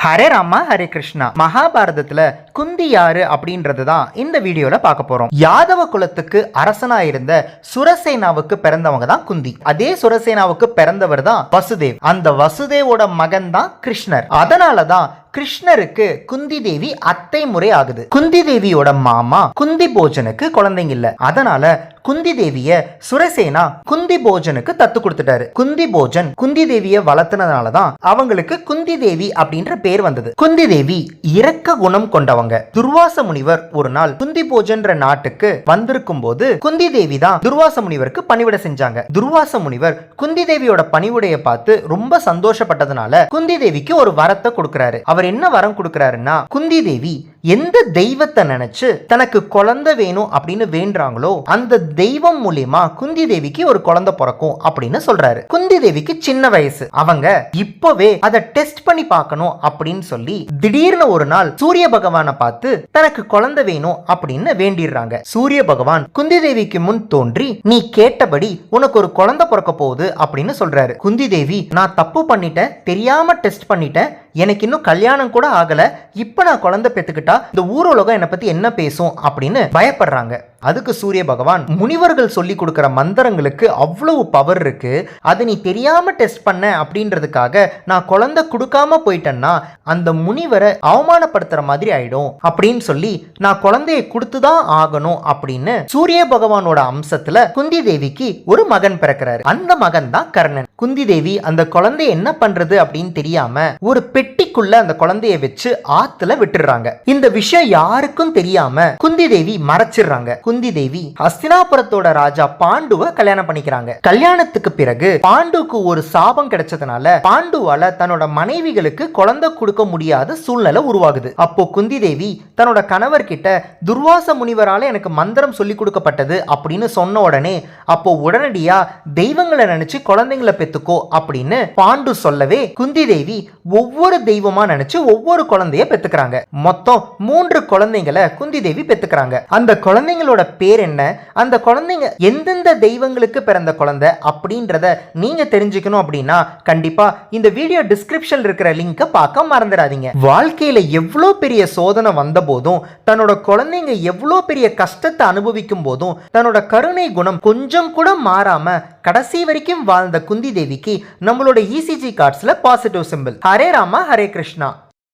ஹரே ராமா ஹரே கிருஷ்ணா. மகாபாரதத்துல குந்தி யாரு அப்படின்றது தான் இந்த வீடியோல பார்க்க போறோம். யாதவ குலத்துக்கு அரசனா இருந்த சுரசேனாவுக்கு பிறந்தவங்க தான் குந்தி. அதே சுரசேனாவுக்கு பிறந்தவர் தான் வசுதேவ். அந்த வசுதேவோட மகன் தான் கிருஷ்ணர். அதனாலதான் கிருஷ்ணருக்கு குந்தி தேவி அத்தை முறை ஆகுது. குந்தி தேவியோட மாமா குந்தி போஜனுக்கு குழந்தைங்க இல்ல. அதனால குந்தி தேவிய சுரசேனா குந்தி போஜனுக்கு தத்து கொடுத்துட்டாரு. குந்தி போஜன் குந்தி தேவிய வளர்த்தனதாலதான் அவங்களுக்கு குந்தி தேவி அப்படின்ற பேர் வந்தது. குந்தி தேவி இரக்க குணம் கொண்டவங்க. துர்வாச முனிவர் ஒரு நாள் குந்தி போஜன்ற நாட்டுக்கு வந்திருக்கும் போது குந்தி தேவி தான் துர்வாச முனிவருக்கு பணிவிடை செஞ்சாங்க. துர்வாச முனிவர் குந்தி தேவியோட பணிவிடையை பார்த்து ரொம்ப சந்தோஷப்பட்டதுனால குந்தி தேவிக்கு ஒரு வரத்தை கொடுக்கிறாரு. அவர் என்ன வரம் கொடுக்கிறாருன்னா, குந்தி தேவி எந்த தெய்வத்தை நினைச்சு தனக்கு குழந்தை வேணும் அப்படின்னு வேண்டாங்களோ அந்த தெய்வம் மூலியமா குந்தி தேவிக்கு ஒரு குழந்தை பிறக்கும் அப்படின்னு சொல்றாரு. குந்தி தேவிக்கு சின்ன வயசு. அவங்க இப்பவே அதை டெஸ்ட் பண்ணி பார்க்கணும் அப்படின்னு சொல்லி திடீர்னு ஒரு நாள் சூரிய பகவானை பார்த்து தனக்கு குழந்தை வேணும் அப்படின்னு வேண்டிடுறாங்க. சூரிய பகவான் குந்தி தேவிக்கு முன் தோன்றி, நீ கேட்டபடி உனக்கு ஒரு குழந்தை பிறக்க போகுது அப்படின்னு சொல்றாரு. குந்தி தேவி, நான் தப்பு பண்ணிட்டேன், தெரியாம டெஸ்ட் பண்ணிட்டேன், எனக்கு இன்னும் கல்யாணம் கூட ஆகல, இப்ப நான் குழந்தை பெத்துக்கிட்டா இந்த ஊரோலகம் என்னை பத்தி என்ன பேசும் அப்படின்னு பயப்படுறாங்க. அதுக்கு சூரிய பகவான், முனிவர்கள் சொல்லி கொடுக்கிற மந்திரங்களுக்கு அவ்வளவு பவர் இருக்கு, அதை நீ தெரியாம டெஸ்ட் பண்ண அப்படின்றதுக்காக நான் குழந்தை கொடுக்காம போயிட்டேன்னா அந்த முனிவரை அவமானப்படுத்துற மாதிரி ஆயிடும் அப்படின்னு சொல்லி நான் குழந்தையை கொடுத்துதான் ஆகணும் அப்படின்னு சூரிய பகவானோட அம்சத்துல குந்தி தேவிக்கு ஒரு மகன் பிறக்கிறாரு. அந்த மகன் தான் கர்ணன். குந்தி தேவி அந்த குழந்தைய என்ன பண்றது அப்படின்னு தெரியாம ஒரு பெட்டிக்குள்ள அந்த குழந்தைய வச்சு ஆத்துல விட்டுறாங்க. இந்த விஷயம் யாருக்கும் தெரியாம குந்தி தேவி மறைச்சிடுறாங்க. குந்தி தேவி ஹஸ்தினாபுரத்தோட ராஜா பாண்டுவ கல்யாணம் பண்ணிக்கிறாங்க. கல்யாணத்துக்கு பிறகு பாண்டுக்கு ஒரு சாபம் கிடைச்சதுனால பாண்டுவால தன்னோட மனைவிகளுக்கு குழந்தை கொடுக்க முடியாத சூழ்நிலை உருவாகுது. அப்போ குந்தி தேவி தன்னோட கணவர் கிட்ட, துர்வாச முனிவரால எனக்கு மந்திரம் சொல்லி கொடுக்கப்பட்டது அப்படின்னு சொன்ன உடனே, அப்போ உடனடியா தெய்வங்களை நினைச்சு குழந்தைங்களை பெத்துக்கோ அப்படின்னு பாண்டு சொல்லவே குந்தி தேவி ஒவ்வொரு தெய்வமா நினைச்சு ஒவ்வொரு குழந்தைய பெத்துக்கிறாங்க. மொத்தம் 3 குழந்தைங்களை குந்தி தேவி பெத்துக்கிறாங்க. அந்த குழந்தைங்களோட பேர் என்ன, அந்த குழந்தைங்க எந்தெந்த தெய்வங்களுக்கு பிறந்த குழந்தை அப்படின்றத நீங்க தெரிஞ்சுக்கணும் அப்படின்னா கண்டிப்பா இந்த வீடியோ டிஸ்கிரிப்ஷன்ல இருக்கிற லிங்கை பார்க்க மறந்துடாதீங்க. வாழ்க்கையில எவ்வளவு பெரிய சோதனை வந்த போதும், தன்னோட குழந்தைங்க எவ்வளவு பெரிய கஷ்டத்தை அனுபவிக்கும் போதும் தன்னோட கருணை குணம் கொஞ்சம் கூட மாறாம கடைசி வரைக்கும் வாழ்ந்த குந்தி தேவிக்கு நம்மளோட ECG கார்ட்ஸ்ல பாசிட்டிவ் சிம்பிள். ஹரே ராமா ஹரே கிருஷ்ணா.